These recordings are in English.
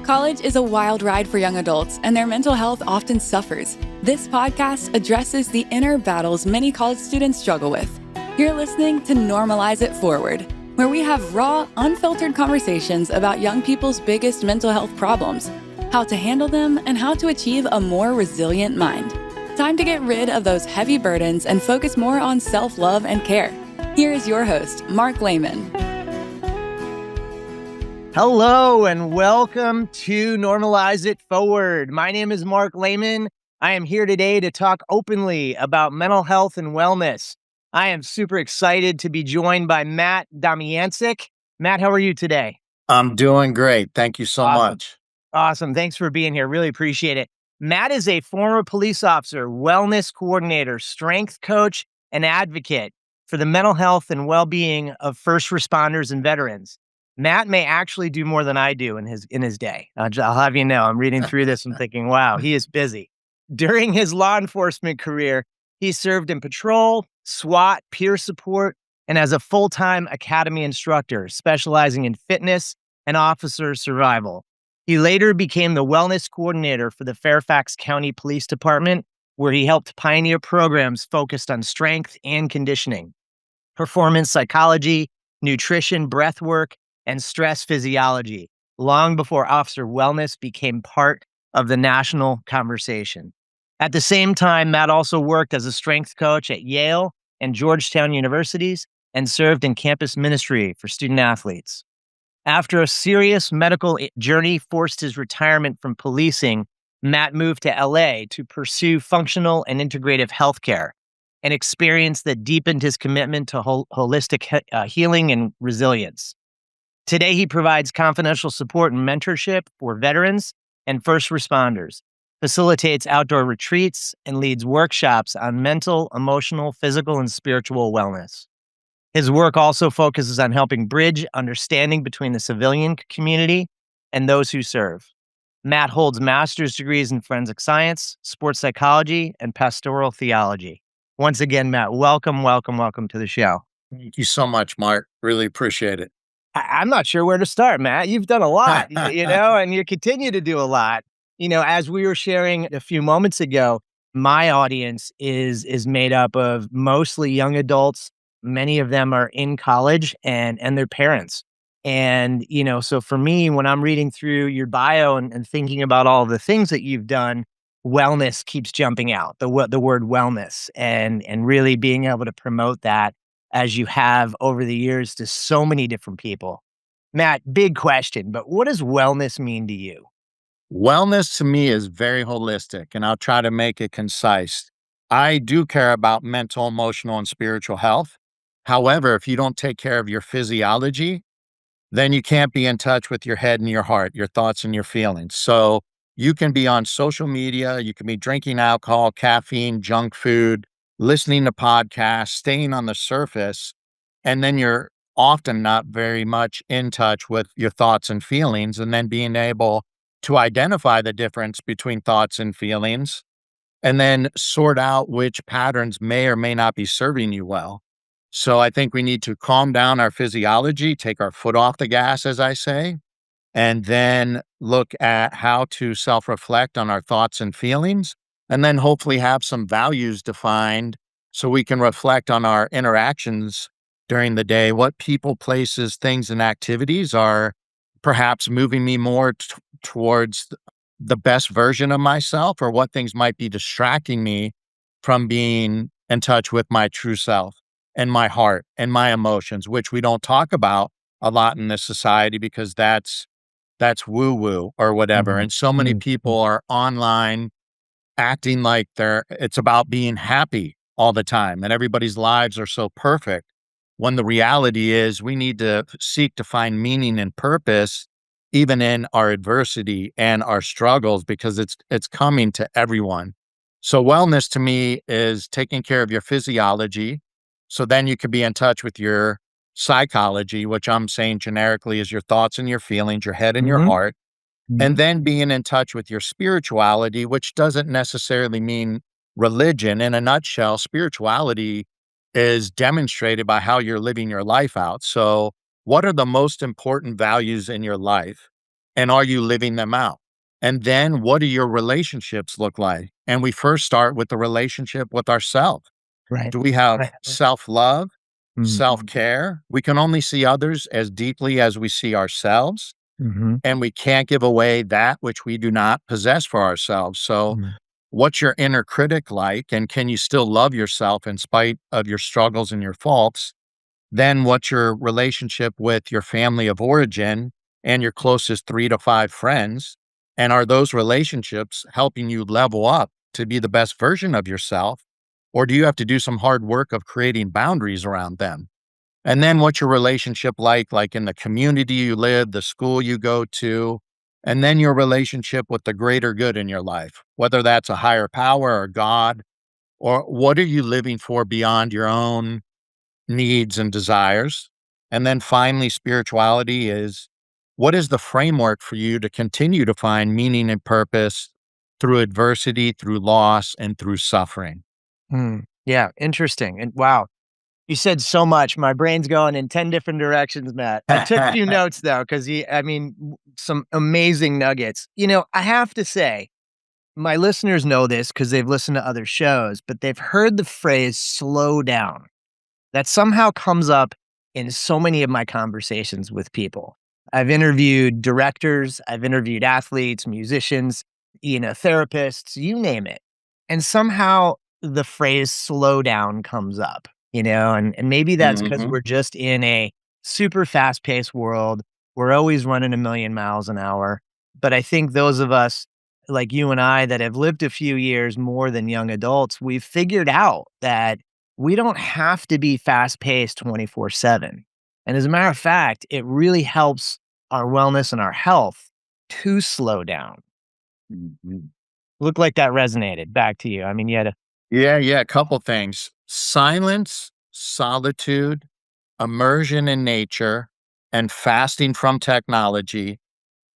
College is a wild ride for young adults, and their mental health often suffers. This podcast addresses the inner battles many college students struggle with. You're listening to Normalize It Forward, where we have raw, unfiltered conversations about young people's biggest mental health problems, how to handle them, and how to achieve a more resilient mind. Time to get rid of those heavy burdens and focus more on self-love and care. Here is your host, Mark Lehman. Hello and welcome to Normalize It Forward. My name is Mark Lehman. I am here today to talk openly about mental health and wellness. I am super excited to be joined by Matt Domyancic. Matt, how are you today? I'm doing great. Thank you so much. Awesome. Thanks for being here. Really appreciate it. Matt is a former police officer, wellness coordinator, strength coach, and advocate for the mental health and well-being of first responders and veterans. Matt may actually do more than I do in his day. I'll have you know, I'm reading through this and thinking, wow, he is busy. During his law enforcement career, he served in patrol, SWAT, peer support, and as a full-time academy instructor, specializing in fitness and officer survival. He later became the wellness coordinator for the Fairfax County Police Department, where he helped pioneer programs focused on strength and conditioning, performance psychology, nutrition, breath work, and stress physiology, long before officer wellness became part of the national conversation. At the same time, Matt also worked as a strength coach at Yale and Georgetown universities and served in campus ministry for student athletes. After a serious medical journey forced his retirement from policing, Matt moved to LA to pursue functional and integrative healthcare, an experience that deepened his commitment to holistic healing and resilience. Today, he provides confidential support and mentorship for veterans and first responders, facilitates outdoor retreats, and leads workshops on mental, emotional, physical, and spiritual wellness. His work also focuses on helping bridge understanding between the civilian community and those who serve. Matt holds master's degrees in forensic science, sports psychology, and pastoral theology. Once again, Matt, welcome to the show. Thank you so much, Mark. Really appreciate it. I'm not sure where to start, Matt. You've done a lot, and you continue to do a lot. As we were sharing a few moments ago, my audience is made up of mostly young adults. Many of them are in college and their parents. And, so for me, when I'm reading through your bio and thinking about all the things that you've done, wellness keeps jumping out, the word wellness, and really being able to promote that as you have over the years to so many different people. Matt, big question, but what does wellness mean to you? Wellness to me is very holistic, and I'll try to make it concise. I do care about mental, emotional, and spiritual health. However, if you don't take care of your physiology, then you can't be in touch with your head and your heart, your thoughts and your feelings. So you can be on social media, you can be drinking alcohol, caffeine, junk food, listening to podcasts, staying on the surface, and then you're often not very much in touch with your thoughts and feelings, and then being able to identify the difference between thoughts and feelings, and then sort out which patterns may or may not be serving you well. So I think we need to calm down our physiology, take our foot off the gas, as I say, and then look at how to self-reflect on our thoughts and feelings, and then hopefully have some values defined so we can reflect on our interactions during the day. What people, places, things, and activities are perhaps moving me more towards the best version of myself, or what things might be distracting me from being in touch with my true self and my heart and my emotions, which we don't talk about a lot in this society because that's woo-woo or whatever. Mm-hmm. And so many people are online acting like it's about being happy all the time and everybody's lives are so perfect, when the reality is we need to seek to find meaning and purpose even in our adversity and our struggles, because it's coming to everyone. So wellness to me is taking care of your physiology, so then you can be in touch with your psychology, which I'm saying generically is your thoughts and your feelings, your head and your heart. And then being in touch with your spirituality, which doesn't necessarily mean religion. In a nutshell, spirituality is demonstrated by how you're living your life out. So what are the most important values in your life? And are you living them out? And then what do your relationships look like? And we first start with the relationship with ourselves. Right. Do we have Right. self-love, Mm. self-care? We can only see others as deeply as we see ourselves, Mm-hmm. and we can't give away that which we do not possess for ourselves. So, Mm. what's your inner critic like? And can you still love yourself in spite of your struggles and your faults? Then, what's your relationship with your family of origin and your closest 3 to 5 friends? And are those relationships helping you level up to be the best version of yourself? Or do you have to do some hard work of creating boundaries around them? And then what's your relationship like in the community you live, the school you go to, and then your relationship with the greater good in your life, whether that's a higher power or God, or what are you living for beyond your own needs and desires? And then finally, spirituality is what is the framework for you to continue to find meaning and purpose through adversity, through loss, and through suffering? Yeah, interesting. And wow, you said so much. My brain's going in 10 different directions, Matt. I took a few notes though, because I mean, some amazing nuggets. I have to say, my listeners know this because they've listened to other shows, but they've heard the phrase slow down. That somehow comes up in so many of my conversations with people. I've interviewed directors, I've interviewed athletes, musicians, therapists, you name it. And somehow the phrase slow down comes up, and maybe that's because Mhm. we're just in a super fast paced world. We're always running a million miles an hour. But I think those of us like you and I that have lived a few years more than young adults, we've figured out that we don't have to be fast paced 24/7. And as a matter of fact, it really helps our wellness and our health to slow down. Mhm. Looked like that resonated. Back to you. I mean, you had a Yeah, a couple things. Silence, solitude, immersion in nature, and fasting from technology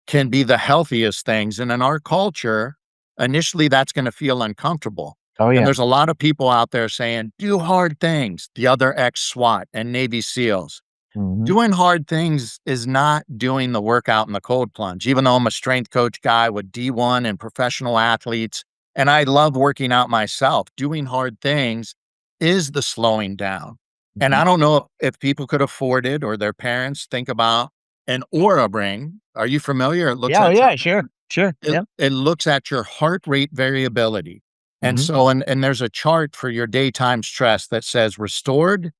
can be the healthiest things. And in our culture, initially that's going to feel uncomfortable. oh, And yeah. there's a lot of people out there saying, do hard things. The other ex SWAT and Navy SEALs. Mhm. Doing hard things is not doing the workout in the cold plunge, even though I'm a strength coach guy with D1 and professional athletes, and I love working out myself. Doing hard things is the slowing down. And Mhm. I don't know if people could afford it or their parents think about an Aura ring. Are you familiar? It looks Yeah, oh, at your yeah, sure, sure, it, yeah. it looks at your heart rate variability. And Mhm. so and there's a chart for your daytime stress that says restored,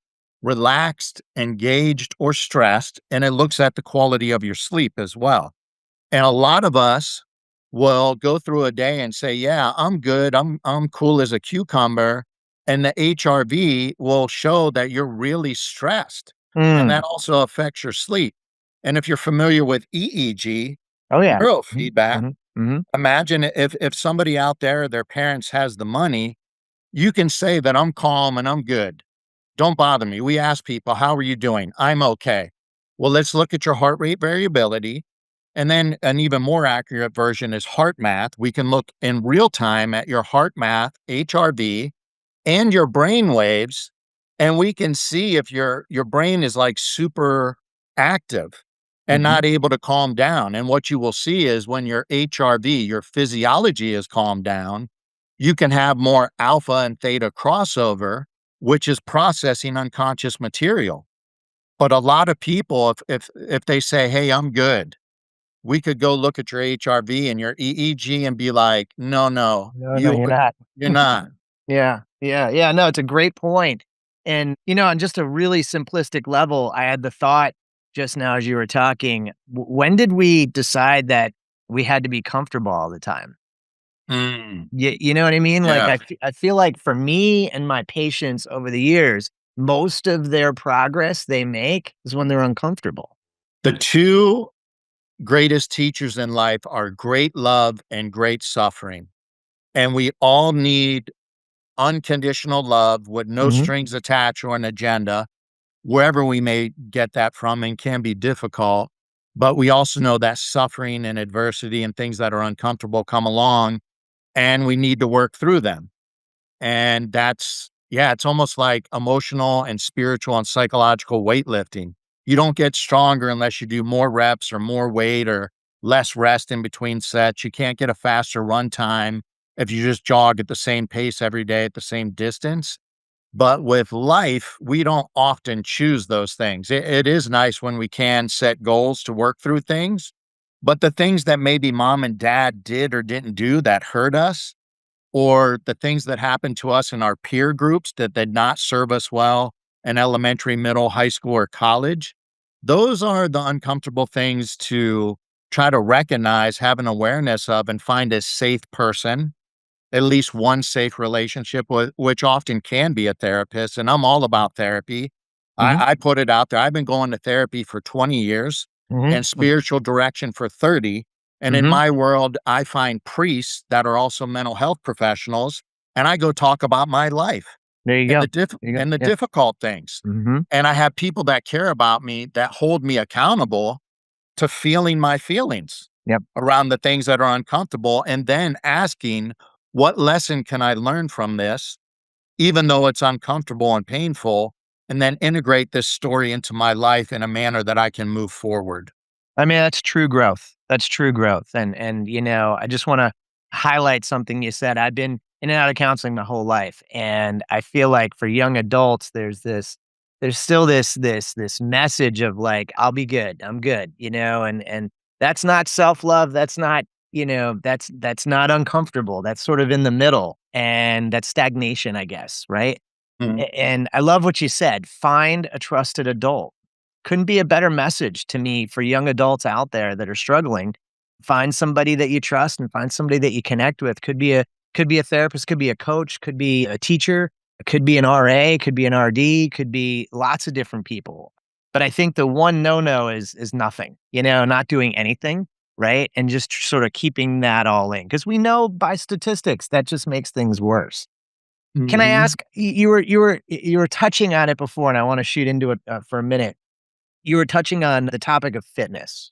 relaxed, engaged, or stressed, and it looks at the quality of your sleep as well. And a lot of us will go through a day and say, "Yeah, I'm good. I'm cool as a cucumber." And the HRV will show that you're really stressed. And Mm. that also affects your sleep. And if you're familiar with EEG, Oh, yeah. Mhm, neurofeedback, mhm, mhm. imagine if somebody out there, their parents has the money, you can say that I'm calm and I'm good. Don't bother me. We ask people, how are you doing? I'm okay. Well, let's look at your heart rate variability. And then an even more accurate version is heart math. We can look in real time at your heart math, HRV, and your brain waves, and we can see if your brain is like super active and Mhm. not able to calm down. And what you will see is when your HRV, your physiology is calmed down, you can have more alpha and theta crossover, which is processing unconscious material. But a lot of people, if they say, "Hey, I'm good," we could go look at your HRV and your EEG and be like, "No, no, No, no, you're not. you're not." Yeah, yeah, yeah, no, it's a great point. And, on just a really simplistic level, I had the thought just now as you were talking, when did we decide that we had to be comfortable all the time? Mm, You know what I mean? Like, yeah. I feel like for me and my patients over the years, most of their progress they make is when they're uncomfortable. The two greatest teachers in life are great love and great suffering. And we all need unconditional love with no Mhm. strings attached or an agenda, wherever we may get that from and can be difficult. But we also know that suffering and adversity and things that are uncomfortable come along and we need to work through them. And yeah, it's almost like emotional and spiritual and psychological weightlifting. You don't get stronger unless you do more reps or more weight or less rest in between sets. You can't get a faster run time if you just jog at the same pace every day at the same distance. But with life, we don't often choose those things. It is nice when we can set goals to work through things, but the things that maybe mom and dad did or didn't do that hurt us, or the things that happened to us in our peer groups that did not serve us well in elementary, middle, high school, or college, those are the uncomfortable things to try to recognize, have an awareness of, and find a safe person, at least one safe relationship with, which often can be a therapist. And I'm all about therapy. Mhm. I put it out there. I've been going to therapy for 20 years Mhm. and spiritual direction for 30. And in Mhm. my world, I find priests that are also mental health professionals, and I go talk about my life There you and go. There you go. and the Yeah. difficult things. Mhm. And I have people that care about me that hold me accountable to feeling my feelings Yep. around the things that are uncomfortable, and then asking, what lesson can I learn from this, even though it's uncomfortable and painful, and then integrate this story into my life in a manner that I can move forward. I mean, that's true growth. That's true growth. And I just want to highlight something you said. I've been in and out of counseling my whole life, and I feel like for young adults, there's still this message of like, I'll be good, I'm good, and that's not self love. That's not that's not uncomfortable. That's sort of in the middle, and that's stagnation, I guess, right? Mhm. And I love what you said. Find a trusted adult. Couldn't be a better message to me for young adults out there that are struggling. Find somebody that you trust and find somebody that you connect with. Could be a therapist, could be a coach, could be a teacher, could be an RA, could be an RD, could be lots of different people. But I think the one no-no is nothing, not doing anything, right? And just sort of keeping that all in. Because we know by statistics that just makes things worse. Can I Mhm. ask, you were touching on it before, and I wanna shoot into it, for a minute. You were touching on the topic of fitness.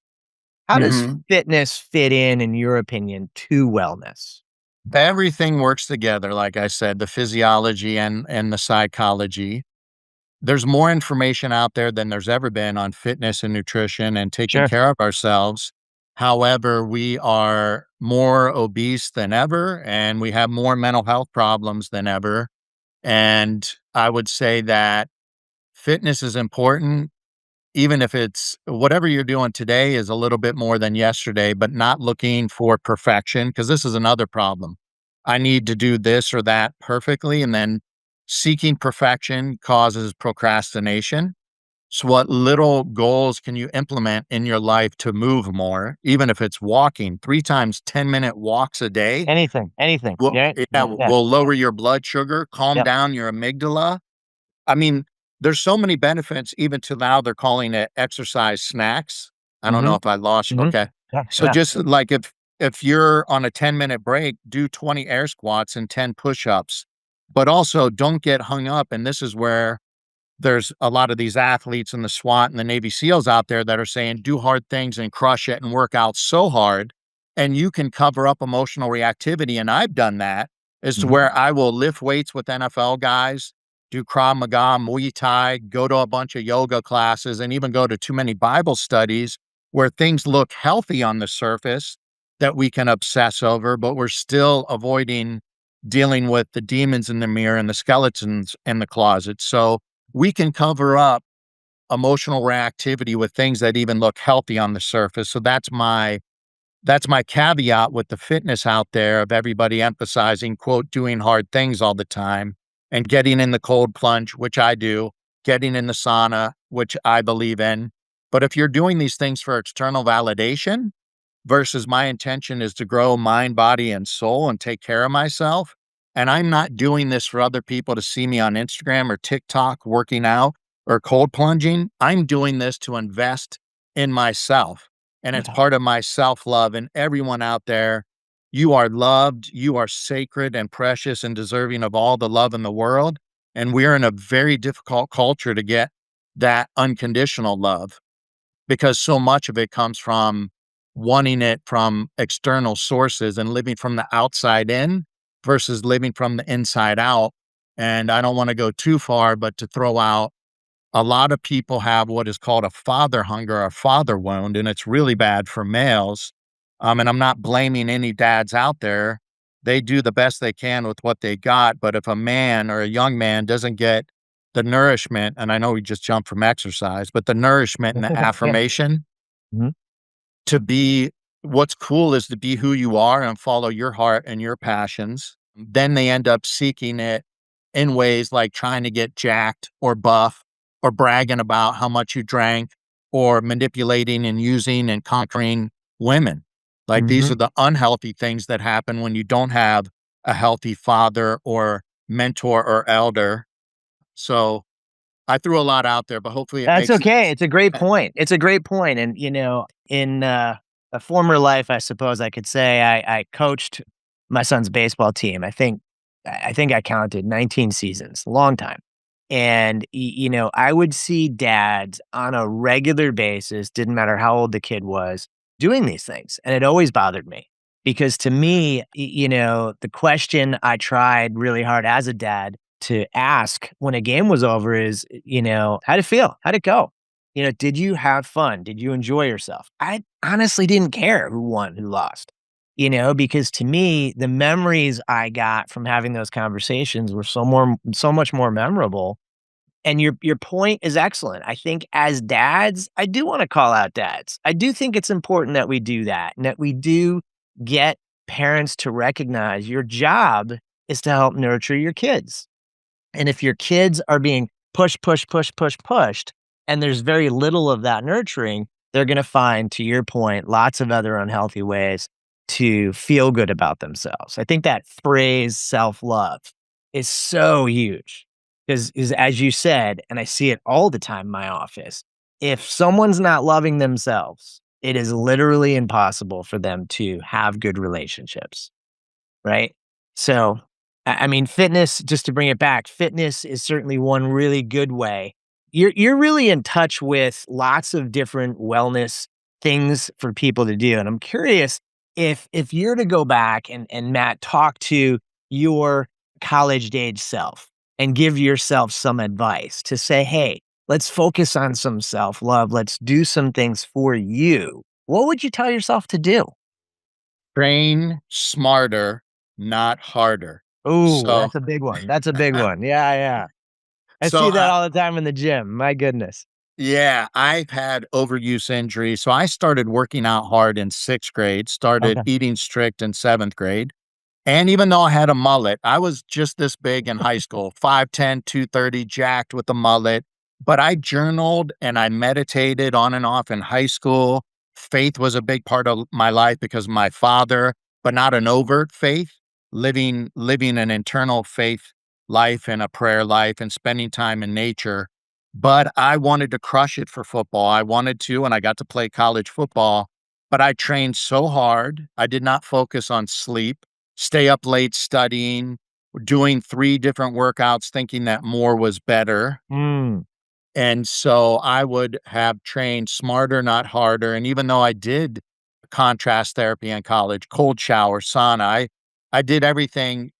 How does Mhm. fitness fit in your opinion, to wellness? Everything works together, like I said, the physiology and the psychology. There's more information out there than there's ever been on fitness and nutrition and taking Sure. care of ourselves. However, we are more obese than ever, and we have more mental health problems than ever. And I would say that fitness is important, even if it's whatever you're doing today is a little bit more than yesterday, but not looking for perfection, because this is another problem. I need to do this or that perfectly, and then seeking perfection causes procrastination. So, what little goals can you implement in your life to move more, even if it's walking 3 times 10-minute walks a day? Anything. Will, Yeah, yeah, yeah, will lower your blood sugar, calm yep. down your amygdala. I mean, there's so many benefits, even to now they're calling it exercise snacks. I don't know Mhm, if I lost you. mhm. Okay. Yeah, So yeah. just like if you're on a 10-minute break, do 20 air squats and 10 push-ups. But also don't get hung up. And this is where there's a lot of these athletes in the SWAT and the Navy SEALs out there that are saying, do hard things and crush it and work out so hard. And you can cover up emotional reactivity. And I've done that, as to Mhm. where I will lift weights with NFL guys, do Krav Maga, Muay Thai, go to a bunch of yoga classes, and even go to too many Bible studies where things look healthy on the surface that we can obsess over, but we're still avoiding dealing with the demons in the mirror and the skeletons in the closet. So, we can cover up emotional reactivity with things that even look healthy on the surface. So that's my caveat with the fitness out there of everybody emphasizing, quote, doing hard things all the time and getting in the cold plunge, which I do, getting in the sauna, which I believe in. But if you're doing these things for external validation versus my intention is to grow mind, body, and soul and take care of myself, and I'm not doing this for other people to see me on Instagram or TikTok working out or cold plunging. I'm doing this to invest in myself. And it's Yeah. part of my self love. And everyone out there, you are loved, you are sacred and precious and deserving of all the love in the world. And we're in a very difficult culture to get that unconditional love, because so much of it comes from wanting it from external sources and living from the outside in versus living from the inside out. And I don't want to go too far, but to throw out, a lot of people have what is called a father hunger or father wound, and it's really bad for males. And I'm not blaming any dads out there. They do the best they can with what they got. But if a man or a young man doesn't get the nourishment, and I know we just jumped from exercise, but the nourishment and the Yeah. affirmation Mhm. to be what's cool is to be who you are and follow your heart and your passions. Then they end up seeking it in ways like trying to get jacked or buff or bragging about how much you drank or manipulating and using and conquering women. Like these Mhm. are the unhealthy things that happen when you don't have a healthy father or mentor or elder. So I threw a lot out there, but hopefully it That's makes okay. sense. It's a great point. It's a great point. And, in a former life, I suppose I could say I coached my son's baseball team. I think I counted 19 seasons, long time. And, I would see dads on a regular basis, didn't matter how old the kid was, doing these things. And it always bothered me because to me, the question I tried really hard as a dad to ask when a game was over is, how'd it feel? How'd it go? Did you have fun? Did you enjoy yourself? I honestly didn't care who won, who lost, because to me, the memories I got from having those conversations were so much more memorable. And your point is excellent. I think as dads, I do want to call out dads. I do think it's important that we do that and that we do get parents to recognize your job is to help nurture your kids. And if your kids are being pushed, and there's very little of that nurturing, they're going to find, to your point, lots of other unhealthy ways to feel good about themselves. I think that phrase self love is so huge because, as you said, and I see it all the time in my office, if someone's not loving themselves, it is literally impossible for them to have good relationships. Right? So, I mean, fitness, just to bring it back, fitness is certainly one really good way. You're really in touch with lots of different wellness things for people to do, and I'm curious if you're to go back and Matt, talk to your college age self and give yourself some advice to say, "Hey, let's focus on some self-love. Let's do some things for you." What would you tell yourself to do? Train smarter, not harder. Ooh, So, that's a big one. That's a big one. Yeah, yeah. I so see that all the time in the gym. My goodness. yeah, I've had overuse injury. So I started working out hard in sixth grade, started Okay. eating strict in seventh grade. And even though I had a mullet, I was just this big in high school, 5'10", 230, jacked with a mullet. But I journaled and I meditated on and off in high school. Faith was a big part of my life because of my father, but not an overt faith, living an internal faith life and a prayer life and spending time in nature. But I wanted to crush it for football. I wanted to, and I got to play college football, but I trained so hard. I did not focus on sleep, stay up late studying, doing 3 different workouts, thinking that more was better. Mm, And so I would have trained smarter, not harder. And even though I did contrast therapy in college, cold shower, sauna, I did everything.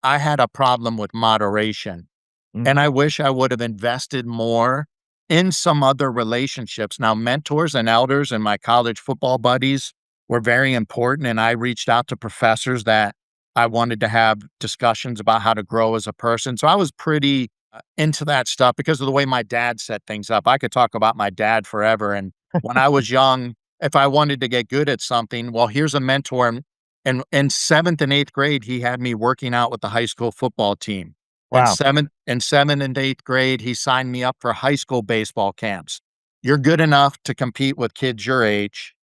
I had a problem with moderation. mm, And I wish I would have invested more in some other relationships. Now, mentors and elders and my college football buddies were very important. And I reached out to professors that I wanted to have discussions about how to grow as a person. So I was pretty into that stuff because of the way my dad set things up. I could talk about my dad forever. And when I was young, if I wanted to get good at something, well, here's a mentor. And in seventh and eighth grade, he had me working out with the high school football team. In wow. seventh and eighth grade, he signed me up for high school baseball camps. You're good enough to compete with kids your age.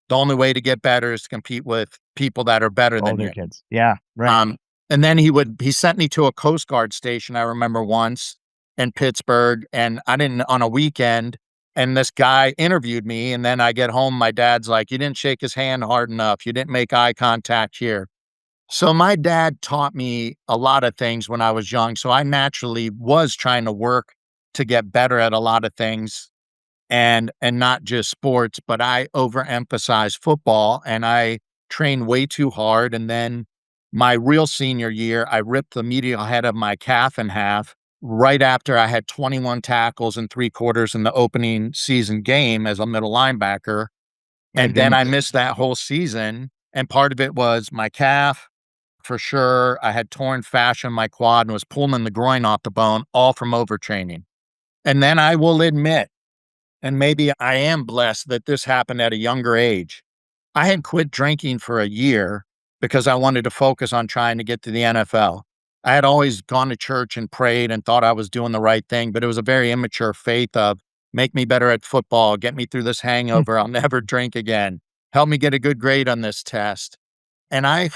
The only way to get better is to compete with people that are better than Older you. kids. Yeah, right. Um, and then he sent me to a Coast Guard station, I remember once in Pittsburgh, and I didn't on a weekend, and this guy interviewed me, and then I get home, my dad's like, "You didn't shake his hand hard enough. You didn't make eye contact here." So my dad taught me a lot of things when I was young. So I naturally was trying to work to get better at a lot of things and not just sports, but I overemphasized football and I trained way too hard. And then my real senior year, I ripped the medial head of my calf in half right after I had 21 tackles and 3 quarters in the opening season game as a middle linebacker. My And then I goodness. missed that whole season. And part of it was my calf, for sure. I had torn fascia in my quad and was pulling the groin off the bone, all from overtraining. And then I will admit, and maybe I am blessed that this happened at a younger age. I had quit drinking for a year because I wanted to focus on trying to get to the NFL. I had always gone to church and prayed and thought I was doing the right thing, but it was a very immature faith of make me better at football, get me through this hangover, I'll never drink again, help me get a good grade on this test. And I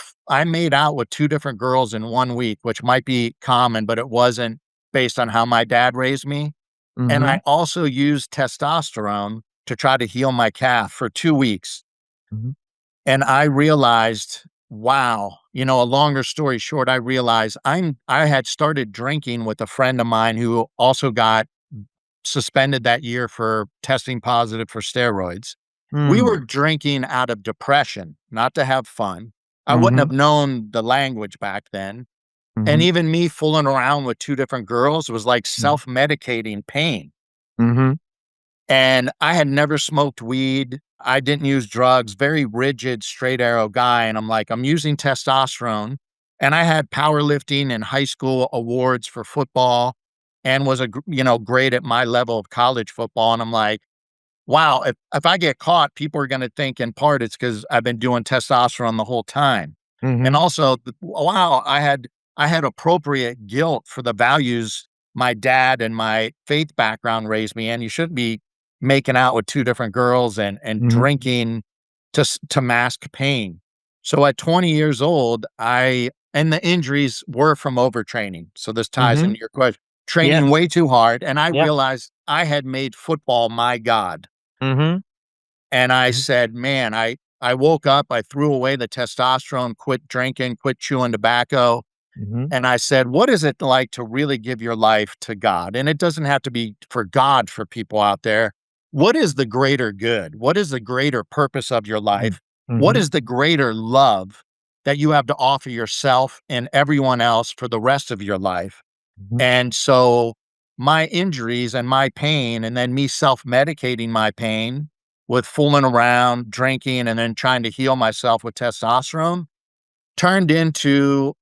made out with 2 different girls in 1 week, which might be common, but it wasn't based on how my dad raised me. And Mhm, I also used testosterone to try to heal my calf for 2 weeks. mhm, And I realized, wow, a longer story short, I realized I had started drinking with a friend of mine who also got suspended that year for testing positive for steroids. We were mm, drinking out of depression, not to have fun. I wouldn't mhm, have known the language back then. And mhm, even me fooling around with 2 different girls was like mm, self-medicating pain. mhm, And I had never smoked weed. I didn't use drugs, very rigid, straight arrow guy. And I'm like, I'm using testosterone. And I had powerlifting and high school awards for football and was great at my level of college football. And I'm like, wow, if I get caught, people are going to think in part it's because I've been doing testosterone the whole time. And mhm, also, wow, I had appropriate guilt for the values my dad and my faith background raised me in. You shouldn't be making out with 2 different girls and mhm, drinking to mask pain. So at 20 years old, and the injuries were from overtraining. So this ties mhm. into your question, Yeah, training way too hard. And I yeah. realized I had made football my God. Mhm, And I mhm, said, man, I woke up, I threw away the testosterone, quit drinking, quit chewing tobacco. mhm, And I said, what is it like to really give your life to God? And it doesn't have to be for God for people out there. What is the greater good? What is the greater purpose of your mm, life? What mhm, is the greater love that you have to offer yourself and everyone else for the rest of your life? mhm, And so my injuries and my pain, and then me self medicating my pain with fooling around, drinking, and then trying to heal myself with testosterone turned into,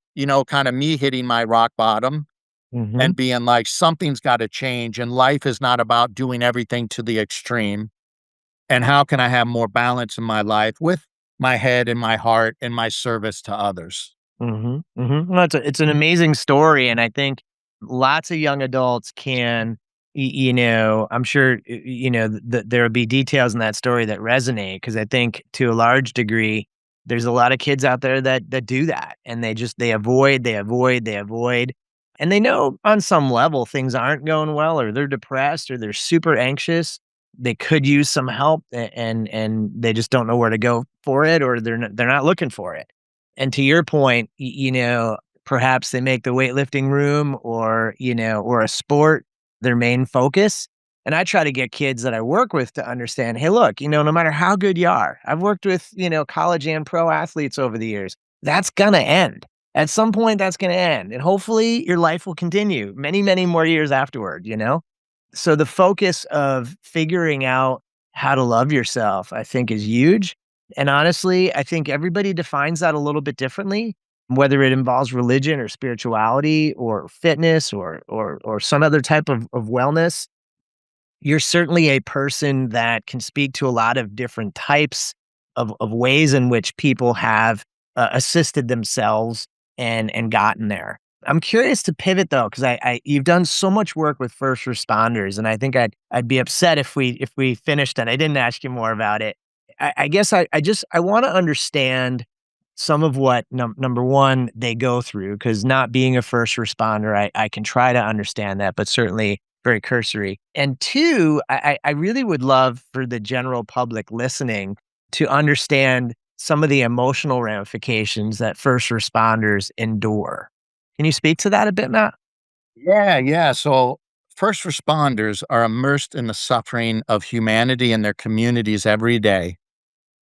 kind of me hitting my rock bottom mhm, and being like, something's got to change. And life is not about doing everything to the extreme. And how can I have more balance in my life with my head and my heart and my service to others? mhm, mhm. No, it's an amazing story, and I think lots of young adults can, I'm sure, there will be details in that story that resonate because I think to a large degree, there's a lot of kids out there that do that, and they avoid, they avoid, they avoid, and they know on some level things aren't going well, or they're depressed, or they're super anxious. They could use some help, and they just don't know where to go for it, or they're not looking for it. And to your point, perhaps they make the weightlifting room or a sport their main focus. And I try to get kids that I work with to understand, hey, look, no matter how good you are, I've worked with, college and pro athletes over the years. That's going to end. At some point, that's going to end. And hopefully your life will continue many, many more years afterward. So the focus of figuring out how to love yourself, I think, is huge. And honestly, I think everybody defines that a little bit differently, whether it involves religion or spirituality or fitness or some other type of wellness. You're certainly a person that can speak to a lot of different types of ways in which people have assisted themselves and gotten there. I'm curious to pivot though, because you've done so much work with first responders, and I think I'd be upset if we finished and I didn't ask you more about it. I guess I want to understand some of what number one they go through, because not being a first responder, I can try to understand that, but certainly very cursory. And two, I really would love for the general public listening to understand some of the emotional ramifications that first responders endure. Can you speak to that a bit, Matt? Yeah, yeah. So first responders are immersed in the suffering of humanity and their communities every day.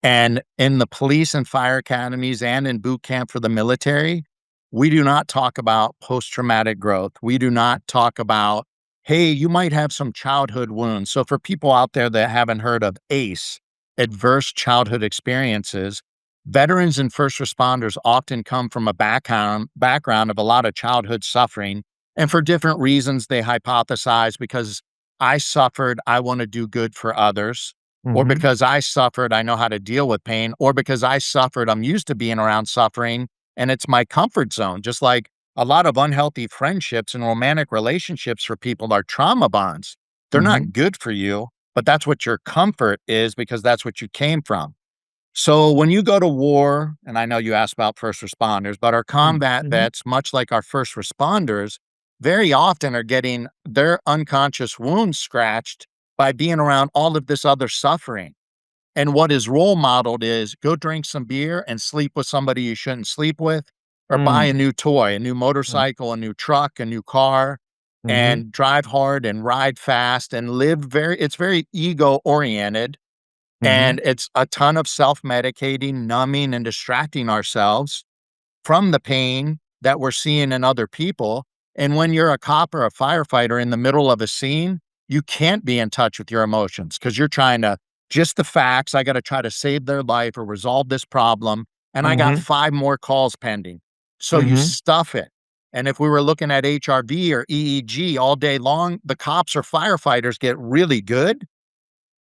And in the police and fire academies and in boot camp for the military, we do not talk about post traumatic growth. We do not talk about, hey, you might have some childhood wounds. So for people out there that haven't heard of ACE, adverse childhood experiences, veterans and first responders often come from a background of a lot of childhood suffering. And for different reasons, they hypothesize because I suffered, I want to do good for others, or Mm-hmm. because I suffered, I know how to deal with pain, or because I suffered, I'm used to being around suffering and it's my comfort zone. Just like a lot of unhealthy friendships and romantic relationships for people are trauma bonds. They're Mm-hmm. not good for you, but that's what your comfort is because that's what you came from. So when you go to war, and I know you asked about first responders, but our combat Mm-hmm. vets, much like our first responders, very often are getting their unconscious wounds scratched by being around all of this other suffering. And what is role modeled is go drink some beer and sleep with somebody you shouldn't sleep with, or buy a new toy, a new motorcycle, a new truck, a new car, Mm-hmm. and drive hard and ride fast and live it's very ego oriented. Mm-hmm. And it's a ton of self-medicating, numbing, and distracting ourselves from the pain that we're seeing in other people. And when you're a cop or a firefighter in the middle of a scene, you can't be in touch with your emotions because you're trying to just the facts. I got to try to save their life or resolve this problem. And I got Mm-hmm. 5 more calls pending. So you Mm-hmm. stuff it. And if we were looking at HRV or EEG all day long, the cops or firefighters get really good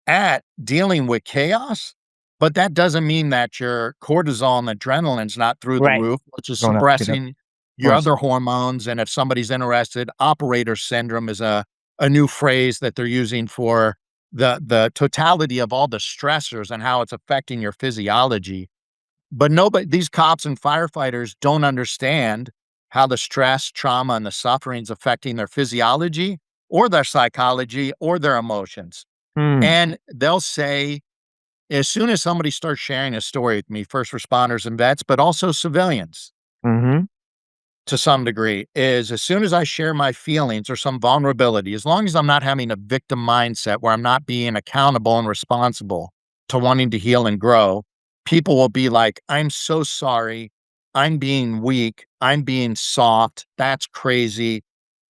at dealing with chaos, but that doesn't mean that your cortisol and adrenaline's not through the Right. roof, which is Going up, get up. suppressing Of your course. other hormones. And if somebody's interested, operator syndrome is a new phrase that they're using for the totality of all the stressors and how it's affecting your physiology. But nobody, these cops and firefighters don't understand how the stress, trauma, and the suffering's affecting their physiology or their psychology or their emotions. Mm. And they'll say, as soon as somebody starts sharing a story with me, first responders and vets, but also civilians Mm-hmm. to some degree, is as soon as I share my feelings or some vulnerability, as long as I'm not having a victim mindset where I'm not being accountable and responsible to wanting to heal and grow, people will be like, I'm so sorry. I'm being weak. I'm being soft. That's crazy.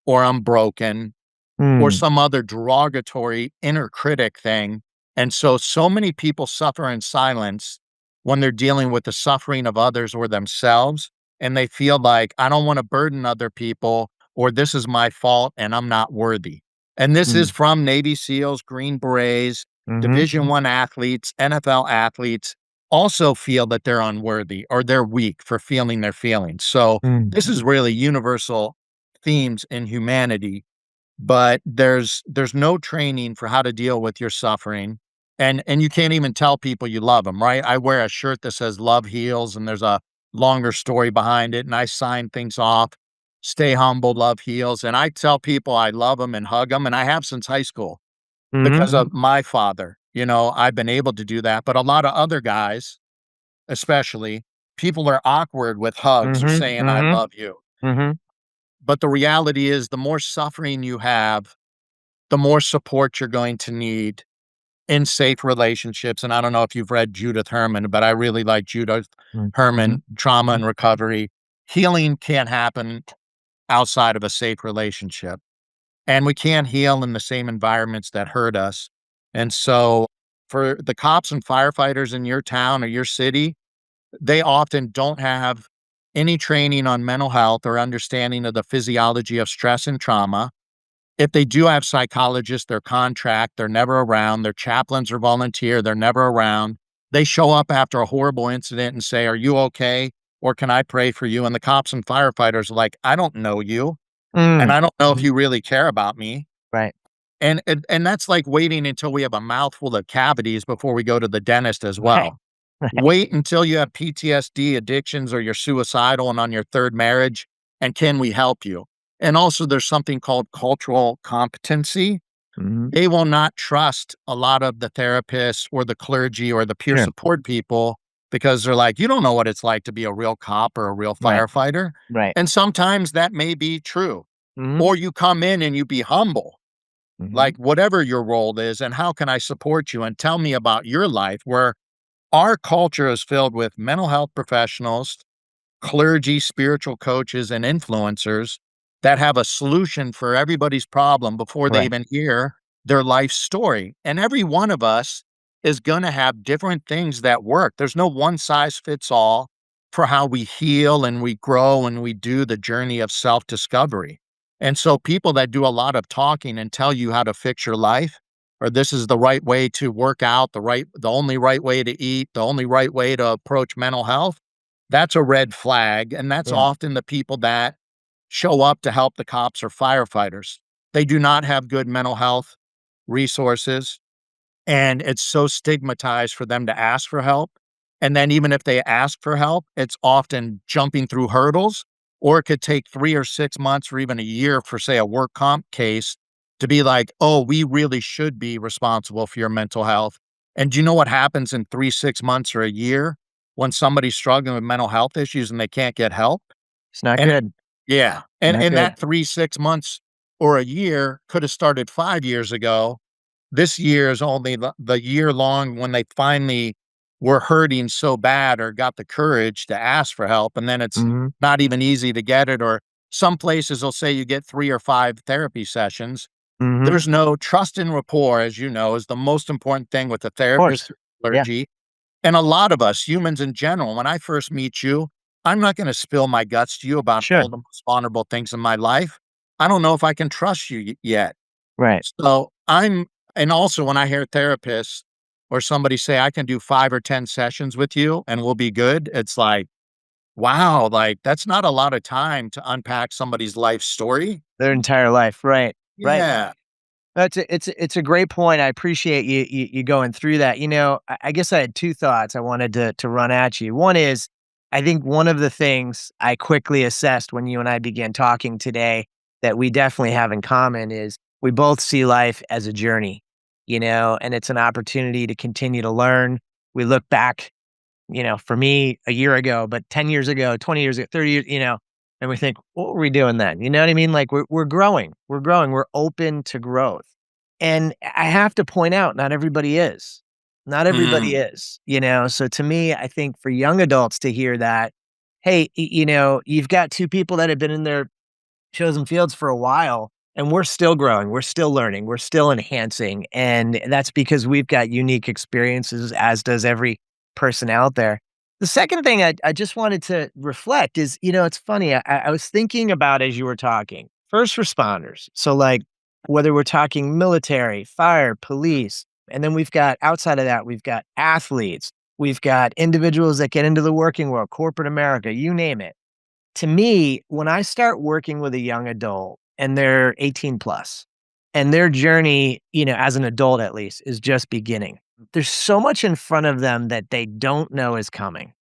Or I'm broken or Mm. some other derogatory inner critic thing. And so many people suffer in silence when they're dealing with the suffering of others or themselves. And they feel like, I don't want to burden other people, or this is my fault and I'm not worthy. And this is Mm. from Navy SEALs, Green Berets, Mm-hmm. Division I athletes, NFL athletes also feel that they're unworthy or they're weak for feeling their feelings. So Mm. this is really universal themes in humanity, but there's no training for how to deal with your suffering, and you can't even tell people you love them, right? I wear a shirt that says love heals, and there's a longer story behind it, and I sign things off, stay humble, love heals, and I tell people I love them and hug them, and I have since high school Mm-hmm. because of my father. I've been able to do that, but a lot of other guys, especially, people are awkward with hugs or Mm-hmm. saying I Mm-hmm. love you. Mm-hmm. But the reality is the more suffering you have, the more support you're going to need in safe relationships. And I don't know if you've read Judith Herman, but I really like Judith Mm-hmm. Herman, Trauma and Recovery. Healing can't happen outside of a safe relationship. And we can't heal in the same environments that hurt us. And so for the cops and firefighters in your town or your city, they often don't have any training on mental health or understanding of the physiology of stress and trauma. If they do have psychologists, they're contract, they're never around, their chaplains or volunteer, they're never around. They show up after a horrible incident and say, "Are you okay? Or can I pray for you?" And the cops and firefighters are like, "I don't know you, and Mm. I don't know if Mhm. you really care about me." Right. And that's like waiting until we have a mouthful of cavities before we go to the dentist as Right. well. Right. Wait until you have PTSD, addictions, or you're suicidal and on your third marriage, and can we help you? And also, there's something called cultural competency. Mm-hmm. They will not trust a lot of the therapists or the clergy or the peer Sure. support people because they're like, you don't know what it's like to be a real cop or a real Right. firefighter. Right. And sometimes that may be true. Mm-hmm. Or you come in and you be humble, Mm-hmm. like whatever your role is, and how can I support you? And tell me about your life, where our culture is filled with mental health professionals, clergy, spiritual coaches, and influencers that have a solution for everybody's problem before they Right. even hear their life story. And every one of us is going to have different things that work. There's no one size fits all for how we heal and we grow and we do the journey of self discovery. And so, people that do a lot of talking and tell you how to fix your life, or this is the right way to work out, the only right way to eat, the only right way to approach mental health, that's a red flag. And that's Yeah. often the people that show up to help the cops or firefighters. They do not have good mental health resources, and it's so stigmatized for them to ask for help. And then even if they ask for help, it's often jumping through hurdles, or it could take 3 or 6 months or even a year for, say, a work comp case to be like, "Oh, we really should be responsible for your mental health." And do you know what happens in 3, 6 months or a year when somebody's struggling with mental health issues and they can't get help? It's not And good. yeah, Not and good. that 3, 6 months or a year could have started 5 years ago. This year is only the year long when they finally were hurting so bad or got the courage to ask for help, and then it's Mhm. not even easy to get it, or some places will say you get 3 or 5 therapy sessions. Mhm. Of There's no trust and rapport, as you know, is the most important thing with a therapist course. or Yeah. clergy. And a lot of us humans in general, when I first meet you, I'm not gonna spill my guts to you about Sure. all the most vulnerable things in my life. I don't know if I can trust you yet. Right. So and also when I hear therapists or somebody say, "I can do 5 or 10 sessions with you and we'll be good," it's like, wow, like, that's not a lot of time to unpack somebody's life story. Their entire life. Right. Right. Yeah. It's a great point. I appreciate you going through that. I guess I had 2 thoughts I wanted to run at you. One is, I think one of the things I quickly assessed when you and I began talking today that we definitely have in common is we both see life as a journey, and it's an opportunity to continue to learn. We look back, for me a year ago, but 10 years ago, 20 years ago, 30 years, and we think, what were we doing then? You know what I mean? Like we're growing, we're open to growth. And I have to point out, not everybody is. Not everybody Mm. is, So to me, I think for young adults to hear that, hey, you've got two people that have been in their chosen fields for a while, and we're still growing, we're still learning, we're still enhancing. And that's because we've got unique experiences, as does every person out there. The second thing I just wanted to reflect is, it's funny. I was thinking about as you were talking, first responders. So, like, whether we're talking military, fire, police, and then we've got outside of that, we've got athletes, we've got individuals that get into the working world, corporate America, you name it. To me, when I start working with a young adult and they're 18 plus and their journey, as an adult at least, is just beginning, there's so much in front of them that they don't know is coming.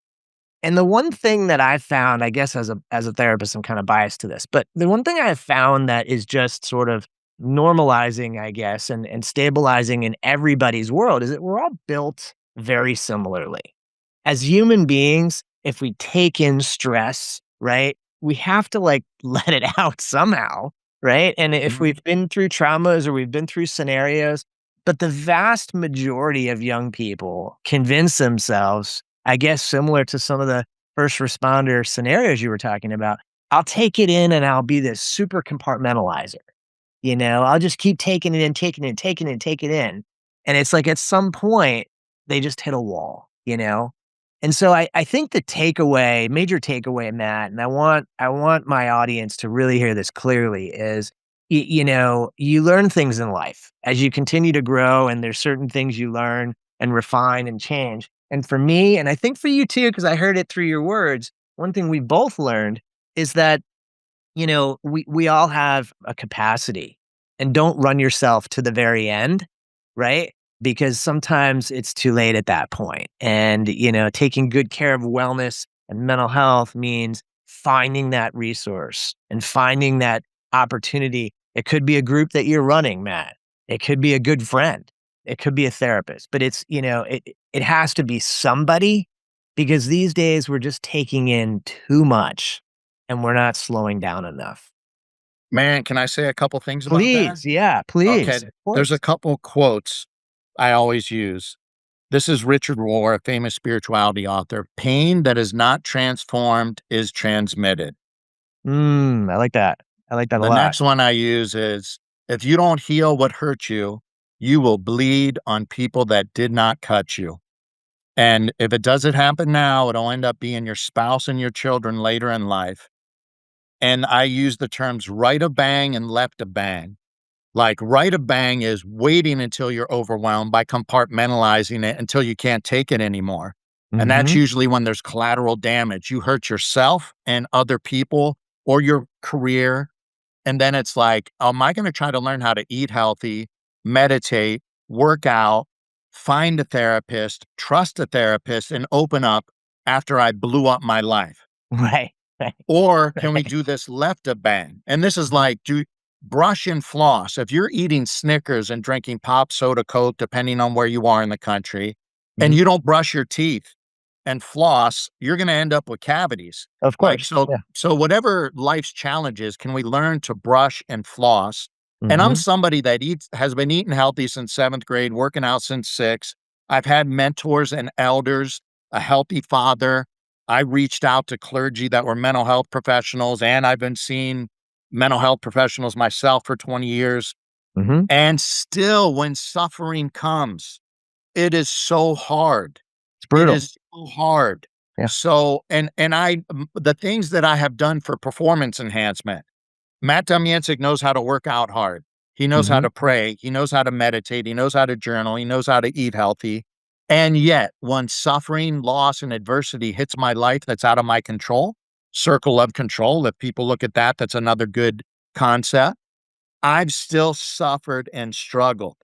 And the one thing that I've found, I guess as a therapist, I'm kind of biased to this, but the one thing I've found that is just sort of normalizing, I guess, and stabilizing in everybody's world is that we're all built very similarly. As human beings, if we take in stress, right, we have to like let it out somehow, right? And if Mhm. we've been through traumas or we've been through scenarios, but the vast majority of young people convince themselves, I guess, similar to some of the first responder scenarios you were talking about, I'll take it in and I'll be this super compartmentalizer. I'll just keep taking it in, taking it, taking it, take it in. And it's like at some point, they just hit a wall. And so I think the takeaway, major takeaway, Matt, and I want my audience to really hear this clearly is, you learn things in life as you continue to grow, and there's certain things you learn and refine and change. And for me, and I think for you too, because I heard it through your words, one thing we both learned is that we all have a capacity, and don't run yourself to the very end, right? Because sometimes it's too late at that point. And, taking good care of wellness and mental health means finding that resource and finding that opportunity. It could be a group that you're running, Matt. It could be a good friend. It could be a therapist, but it has to be somebody, because these days we're just taking in too much and we're not slowing down enough. Man, can I say a couple things about that? Please, yeah, Okay, please, of there's a course. couple quotes I always use. This is Richard Rohr, a famous spirituality author. "Pain that is not transformed is transmitted." I like that. I like that a The lot. next one I use is, "If you don't heal what hurt you, you will bleed on people that did not cut you. And if it doesn't happen now, it'll end up being your spouse and your children later in life. And I use the terms right a bang and left a bang. Like right a bang is waiting until you're overwhelmed by compartmentalizing it until you can't take it anymore. And that's Mhm. usually when there's collateral damage. You hurt yourself and other people or your career. And then it's like, am I going to try to learn how to eat healthy, meditate, work out, find a therapist, trust a therapist, and open up after I blew up my life? Right, right, Or can we right. do this left a bang? And this is Mhm, like, do brush and floss. If you're eating Snickers and drinking pop soda Coke, depending on where you are in the country, and mhm. you don't brush your teeth and floss, you're going to end up with cavities. Of Like, course, so, yeah. so whatever life's challenges, can we learn to brush and floss? And I'm Mhm, somebody that has been eating healthy since seventh grade, working out since six. I've had mentors and elders, a healthy father. I reached out to clergy that were mental health professionals, and I've been seeing mental health professionals myself for 20 years. mhm. And still, when suffering comes, it is so hard. It's It brutal. is so hard. Yeah. So, the things that I have done for performance enhancement, Matt Domyancic knows how to work out hard. He knows how Mhm, to pray. He knows how to meditate. He knows how to journal. He knows how to eat healthy. And yet, when suffering, loss, and adversity hits my life that's out of my control, circle of control, if people look at that, that's another good concept. I've still suffered and struggled.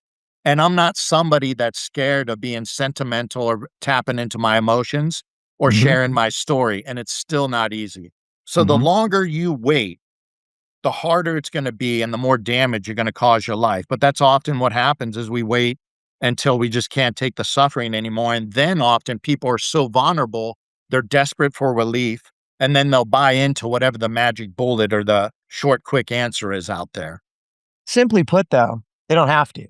And I'm not somebody that's scared of being sentimental or tapping into my emotions or mhm, sharing my story. And it's still not easy. So the mhm. longer you wait, the harder it's going to be and the more damage you're going to cause your life. But that's often what happens is we wait until we just can't take the suffering anymore. And then often people are so vulnerable, they're desperate for relief. And then they'll buy into whatever the magic bullet or the short, quick answer is out there. Simply put, though, they don't have to.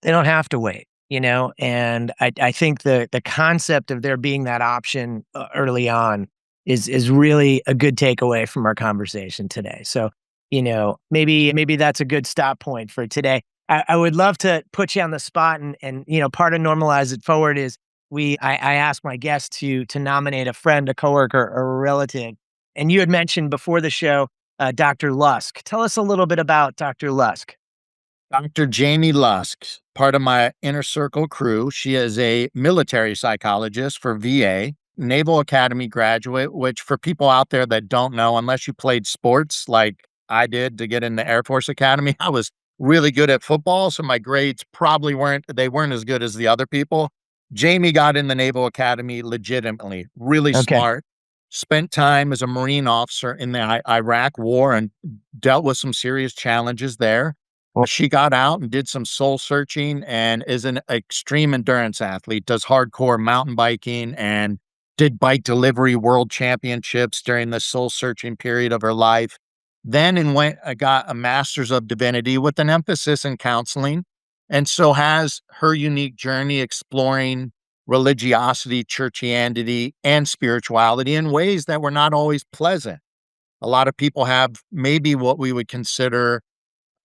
They don't have to wait, and I think the concept of there being that option, early on is really a good takeaway from our conversation today. So, maybe that's a good stop point for today. I would love to put you on the spot and part of Normalize It Forward is I ask my guests to nominate a friend, a coworker, or a relative. And you had mentioned before the show, Dr. Lusk. Tell us a little bit about Dr. Lusk. Dr. Jamie Lusk, part of my inner circle crew. She is a military psychologist for VA, Naval Academy graduate, which for people out there that don't know, unless you played sports like I did to get in the Air Force Academy, I was really good at football. So my grades probably weren't as good as the other people. Jamie got in the Naval Academy legitimately, really Okay. smart, spent time as a Marine officer in the Iraq war and dealt with some serious challenges there. She got out and did some soul searching and is an extreme endurance athlete, does hardcore mountain biking and did bike delivery world championships during the soul searching period of her life. Then and went got a master's of divinity with an emphasis in counseling. And so has her unique journey exploring religiosity, churchianity, and spirituality in ways that were not always pleasant. A lot of people have maybe what we would consider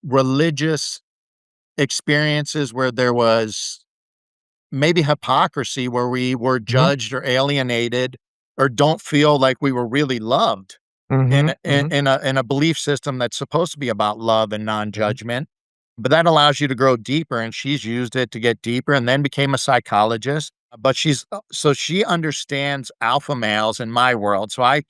religious experiences where there was maybe hypocrisy, where we were Mhm, judged or alienated or don't feel like we were really loved in mhm, a in mhm, in a in a belief system that's supposed to be about love and mhm. non-judgment. But that allows you to grow deeper, and she's used it to get deeper and then became a psychologist. But so she understands alpha males in my world. So I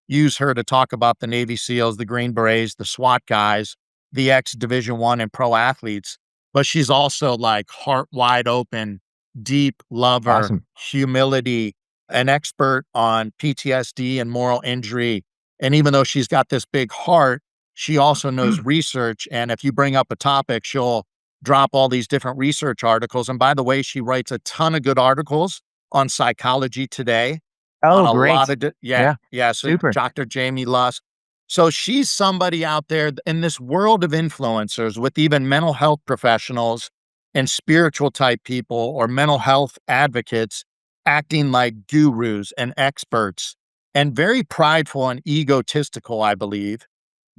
use her to talk about the Navy SEALs, the Green Berets, the SWAT guys, the ex Division One and pro athletes. But she's also like heart wide open, deep lover, Awesome. humility, an expert on PTSD and moral injury. And even though she's got this big heart, she also knows research. And if you bring up a topic, she'll drop all these different research articles. And by the way, she writes a ton of good articles on Psychology Today, on Oh, a lot great. of, yeah, Yeah, yeah. So super. Dr. Jamie Lusk. So she's somebody out there in this world of influencers with even mental health professionals and spiritual type people or mental health advocates acting like gurus and experts and very prideful and egotistical, I believe.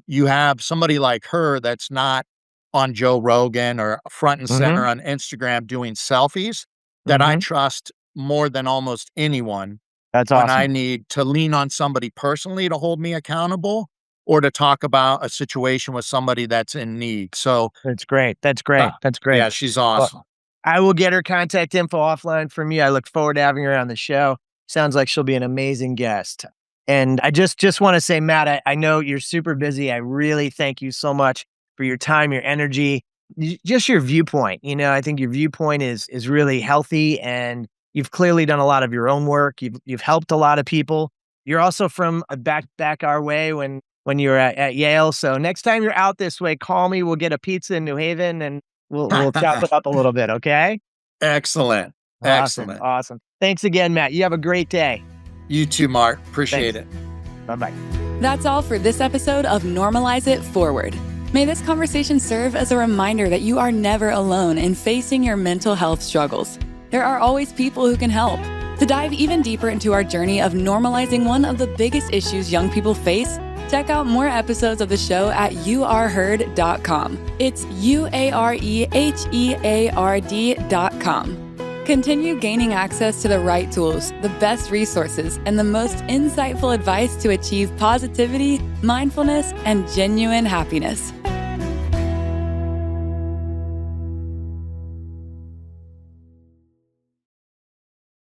You have somebody like her that's not on Joe Rogan or front and center Mhm. on Instagram doing selfies that I Mhm. trust more than almost anyone That's when I awesome. need to lean on somebody personally to hold me accountable or to talk about a situation with somebody that's in need. So, That's great. That's uh, great. That's great. yeah, she's Well, awesome. I will get her contact info offline from you. I look forward to having her on the show. Sounds like she'll be an amazing guest. And I just want to say, Matt, I know you're super busy. I really thank you so much for your time, your energy, just your viewpoint. I think your viewpoint is really healthy, and you've clearly done a lot of your own work. You've helped a lot of people. You're also from back our way when you were at Yale. So next time you're out this way, call me. We'll get a pizza in New Haven, and we'll chop it up a little bit, okay? Excellent. Awesome, Excellent. awesome. Thanks again, Matt. You have a great day. You too, Mark. Appreciate Thanks. it. Bye-bye. That's all for this episode of Normalize It Forward. May this conversation serve as a reminder that you are never alone in facing your mental health struggles. There are always people who can help. To dive even deeper into our journey of normalizing one of the biggest issues young people face, check out more episodes of the show at youareheard.com. It's UAREHEARD.com. Continue gaining access to the right tools, the best resources, and the most insightful advice to achieve positivity, mindfulness, and genuine happiness.